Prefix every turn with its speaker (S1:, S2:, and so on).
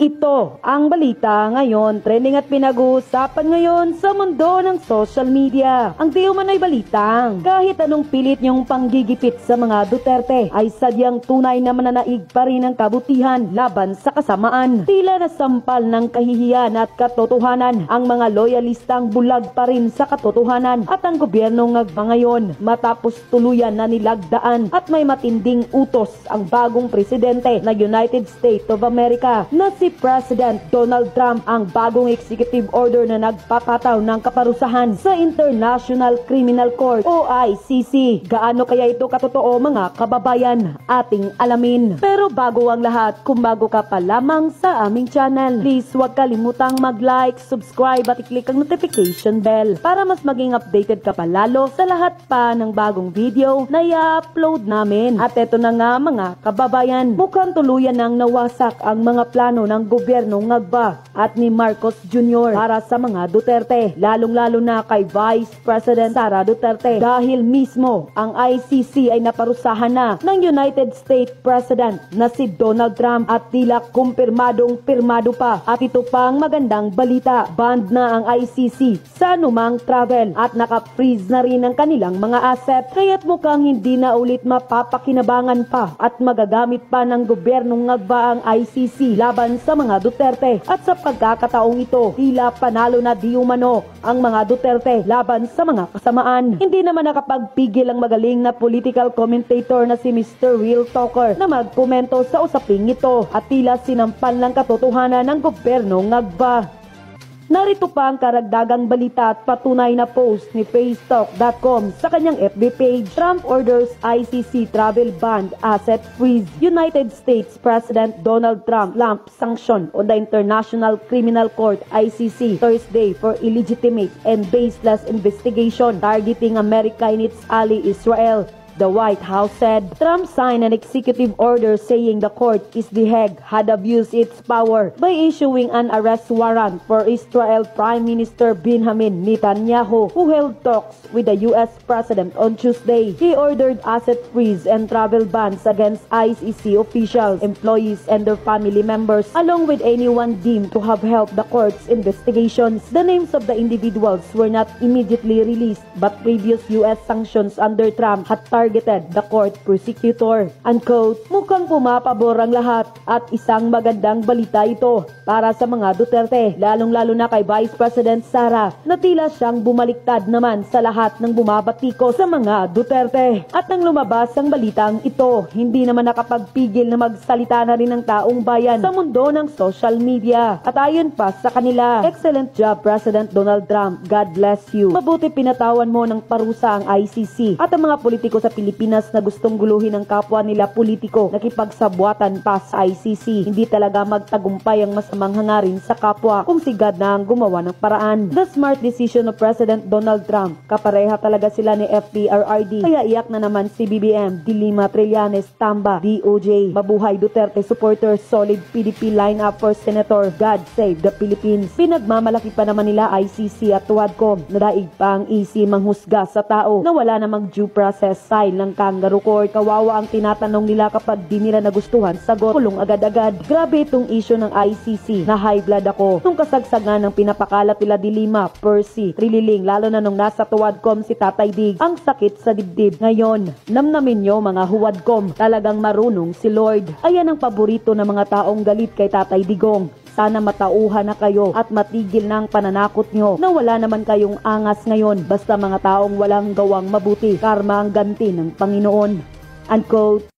S1: Ito ang balita ngayon, trending at pinag-uusapan ngayon sa mundo ng social media. Ang di umano'y balitang kahit anong pilit niyong panggigipit sa mga Duterte ay sadyang tunay na mananaig pa rin ang kabutihan laban sa kasamaan. Tila nasampal ng kahihiyan at katotohanan ang mga loyalistang bulag pa rin sa katotohanan at ang gobyerno ngayon matapos tuluyan na nilagdaan at may matinding utos ang bagong presidente ng United States of America na si President Donald Trump, ang bagong executive order na nagpapataw ng kaparusahan sa International Criminal Court o ICC. Gaano kaya ito katotoo mga kababayan? Ating alamin. Pero bago ang lahat, kung bago ka pa lamang sa aming channel, please huwag kalimutang mag-like, subscribe at i-click ang notification bell para mas maging updated ka pa lalo sa lahat pa ng bagong video na i-upload namin. At eto na nga mga kababayan, mukhang tuluyan nang nawasak ang mga plano ng gobyerno ngagba at ni Marcos Jr. para sa mga Duterte, lalong-lalo na kay Vice President Sara Duterte dahil mismo ang ICC ay naparusahan na ng United States President na si Donald Trump at tila kumpirmadong pirmado pa. At ito pang magandang balita, banned na ang ICC sa anumang travel at naka-freeze na rin ang kanilang mga asset, kaya't mukhang hindi na ulit mapapakinabangan pa at magagamit pa ng gobyernong ngagba ang ICC laban sa mga Duterte. At sa pagkakataong ito, tila panalo na di umano ang mga Duterte laban sa mga kasamaan. Hindi naman nakapagpigil ang magaling na political commentator na si Mr. Real Talker na magkomento sa usaping ito at tila sinampal ng katotohanan ng gobyerno ngagba. Narito pa ang karagdagang balita at patunay na post ni facetalk.com sa kanyang FB page. Trump orders ICC travel ban asset freeze. United States President Donald Trump lump sanction on the International Criminal Court ICC Thursday for illegitimate and baseless investigation targeting America and its ally Israel. The White House said Trump signed an executive order saying the court in The Hague had abused its power by issuing an arrest warrant for Israel Prime Minister Benjamin Netanyahu, who held talks with the U.S. President on Tuesday. He ordered asset freeze and travel bans against ICC officials, employees, and their family members, along with anyone deemed to have helped the court's investigations. The names of the individuals were not immediately released, but previous U.S. sanctions under Trump had targeted the court prosecutor. Unquote. Mukhang pumapabor ang lahat at isang magandang balita ito para sa mga Duterte, lalong-lalo na kay Vice President Sara na tila siyang bumaliktad naman sa lahat ng bumabatiko sa mga Duterte. At nang lumabas ang balitang ito, hindi naman nakapagpigil na magsalita na rin ng taong bayan sa mundo ng social media. At ayon pa sa kanila, excellent job President Donald Trump, God bless you. Mabuti pinatawan mo ng parusa ang ICC at ang mga politiko sa Pilipinas na gustong guluhin ang kapwa nila politiko, nakipagsabwatan pa sa ICC. Hindi talaga magtagumpay ang masamang hangarin sa kapwa kung si God na ang gumawa ng paraan. The smart decision of President Donald Trump. Kapareha talaga sila ni FPRRD. Kaya iyak na naman si BBM, Dilima, Trillanes, Tamba, DOJ. Mabuhay Duterte supporters, solid PDP lineup for Senator. God save the Philippines. Pinagmamalaki pa naman nila ICC at Tuwadcom. Nadaig pa ang EC manghusga sa tao na wala namang due process ng kangaroo court. Kawawa ang tinatanong nila kapag di nila nagustuhan sagot, kulong agad-agad. Grabe itong issue ng ICC. Na high blood ako nung kasagsagan ng pinapakalat nila Dilima, Percy, Trililing, lalo na nung nasa Tuwadcom si Tatay Dig. Ang sakit sa dibdib. Ngayon, namnamin nyo mga Huwadcom, talagang marunong si Lord. Ayan ang paborito ng mga taong galit kay Tatay Digong. Sana matauhan na kayo at matigil na ang pananakot nyo na wala naman kayong angas ngayon. Basta mga taong walang gawang mabuti, karma ang ganti ng Panginoon. Unquote.